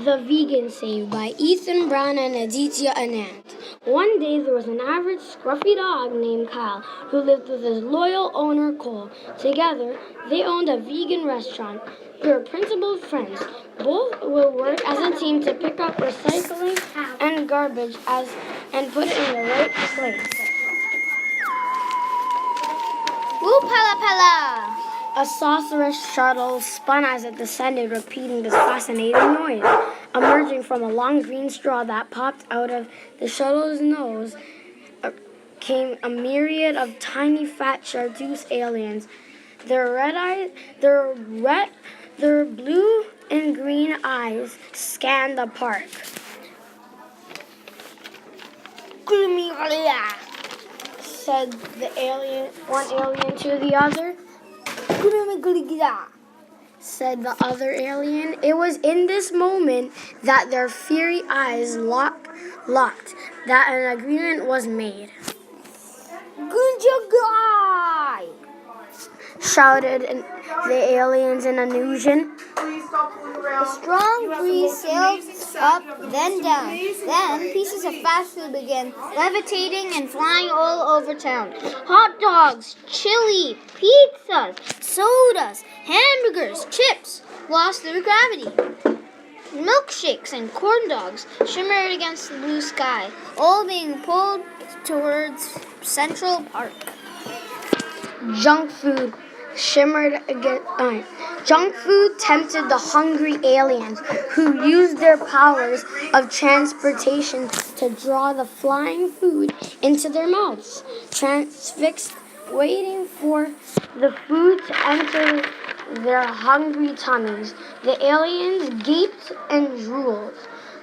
The Vegan Save by Ethan Brown and Aditya Anand. One day there was an average scruffy dog named Kyle who lived with his loyal owner Cole. Together, they owned a vegan restaurant. They were principal friends. Both will work as a team to pick up recycling and garbage and put it in the right place. Woo pala pala! A saucerous shuttle spun as it descended, repeating this fascinating noise. Emerging from a long green straw that popped out of the shuttle's nose came a myriad of tiny fat chartreuse aliens. Their blue and green eyes scanned the park. Said one alien to the other. Said the other alien. It was in this moment that their fiery eyes locked, that an agreement was made. Shouted the aliens in illusion. A strong breeze sailed up, then down. Then pieces of fast food began levitating and flying all over town. Hot dogs, chili, pizzas, sodas, hamburgers, chips lost their gravity. Milkshakes and corn dogs shimmered against the blue sky, all being pulled towards Central Park. Junk food Junk food tempted the hungry aliens, who used their powers of transportation to draw the flying food into their mouths. Transfixed, waiting for the food to enter their hungry tummies, the aliens gaped and drooled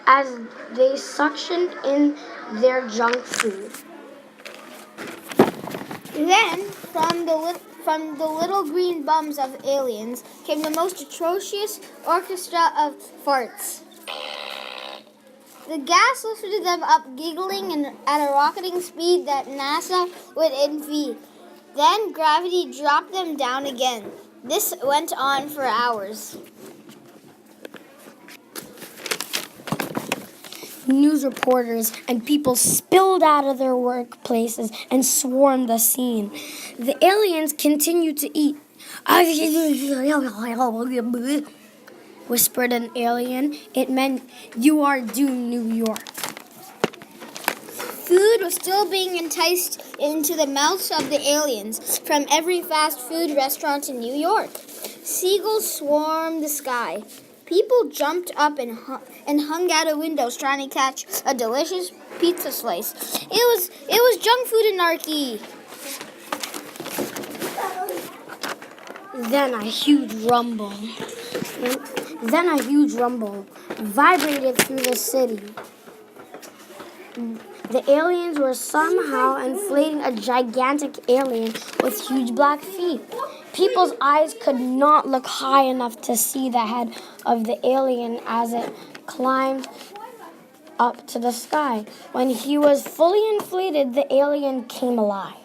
as they suctioned in their junk food. Then, from the little green bums of aliens came the most atrocious orchestra of farts. The gas lifted them up, giggling and at a rocketing speed that NASA would envy. Then gravity dropped them down again. This went on for hours. News reporters and people spilled out of their workplaces and swarmed the scene. The aliens continued to eat. Whispered an alien. It meant, "You are doomed, New York." Food was still being enticed into the mouths of the aliens from every fast food restaurant in New York. Seagulls swarmed the sky. People jumped up and hung out of windows trying to catch a delicious pizza slice. It was junk food anarchy. Then a huge rumble vibrated through the city. The aliens were somehow inflating a gigantic alien with huge black feet. People's eyes could not look high enough to see the head of the alien as it climbed up to the sky. When he was fully inflated, the alien came alive,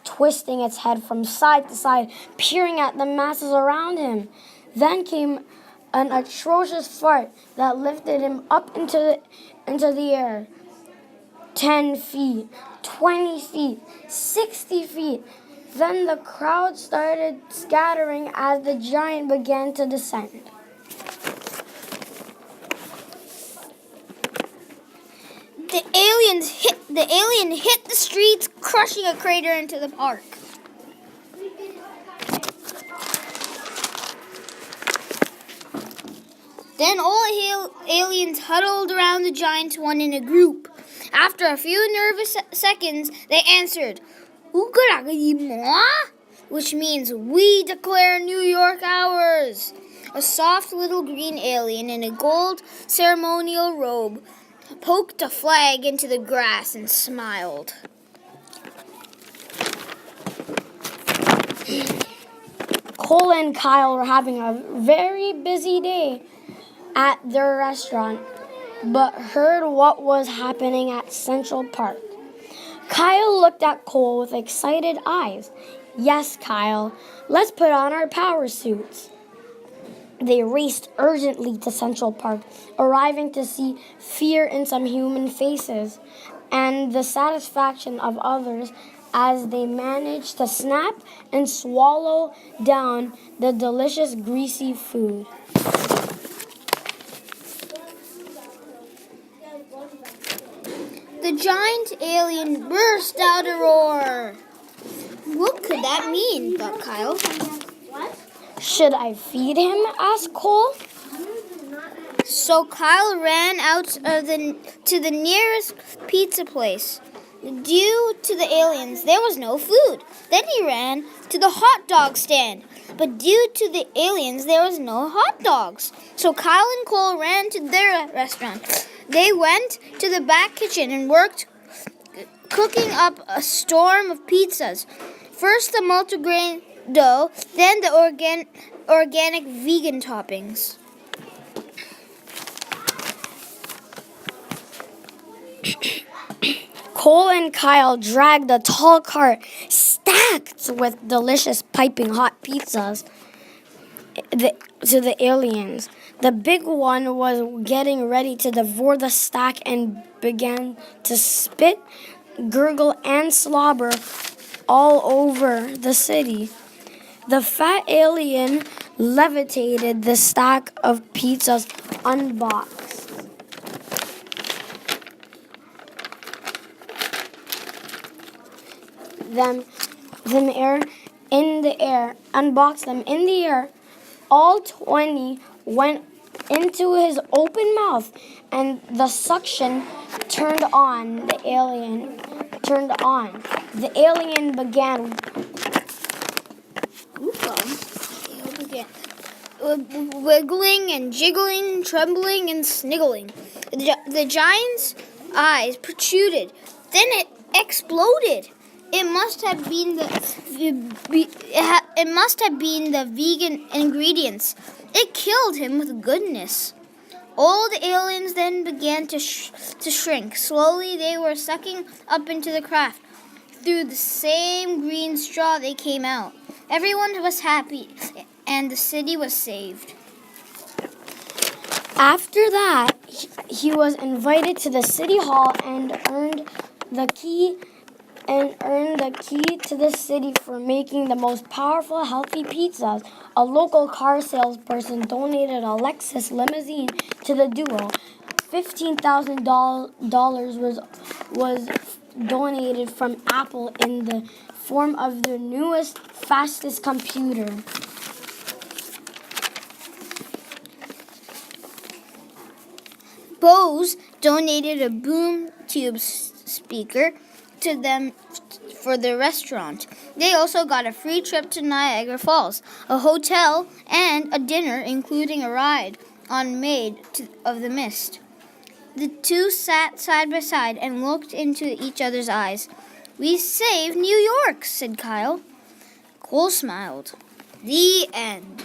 twisting its head from side to side, peering at the masses around him. Then came an atrocious fart that lifted him up into the air. 10 feet, 20 feet, 60 feet. Then the crowd started scattering as the giant began to descend. The alien hit the streets, crushing a crater into the park. Then all aliens huddled around the giant one in a group. After a few nervous seconds, they answered, "Ugaragimo," which means, "We declare New York ours." A soft little green alien in a gold ceremonial robe poked a flag into the grass and smiled. Cole and Kyle were having a very busy day at their restaurant, but heard what was happening at Central Park. Kyle looked at Cole with excited eyes. "Yes, Kyle, let's put on our power suits." They raced urgently to Central Park, arriving to see fear in some human faces and the satisfaction of others as they managed to snap and swallow down the delicious greasy food. The giant alien burst out a roar. What could that mean? Thought Kyle. Should I feed him? Asked Cole. So Kyle ran out to the nearest pizza place. Due to the aliens, there was no food. Then he ran to the hot dog stand. But due to the aliens, there was no hot dogs. So Kyle and Cole ran to their restaurant. They went to the back kitchen and worked cooking up a storm of pizzas. First the multigrain dough, then the organic vegan toppings. Cole and Kyle dragged a tall cart stacked with delicious piping hot pizzas to the aliens. The big one was getting ready to devour the stack and began to spit, gurgle, and slobber all over the city. The fat alien levitated the stack of pizzas unboxed. Unboxed them in the air. All 20 went into his open mouth, and the suction turned on. The alien began wiggling and jiggling, trembling and sniggling. The giant's eyes protruded. Then it exploded. It must have been the vegan ingredients. It killed him with goodness. All the aliens then began to shrink. Slowly they were sucking up into the craft. Through the same green straw they came out. Everyone was happy, and the city was saved. After that, he was invited to the city hall and earned the key to the city for making the most powerful, healthy pizzas. A local car salesperson donated a Lexus limousine to the duo. $15,000 was donated from Apple in the form of their newest, fastest computer. Bose donated a boom tube speaker to them for their restaurant. They also got a free trip to Niagara Falls, a hotel, and a dinner, including a ride on Maid of the Mist. The two sat side by side and looked into each other's eyes. "We saved New York," said Kyle. Cole smiled. The end.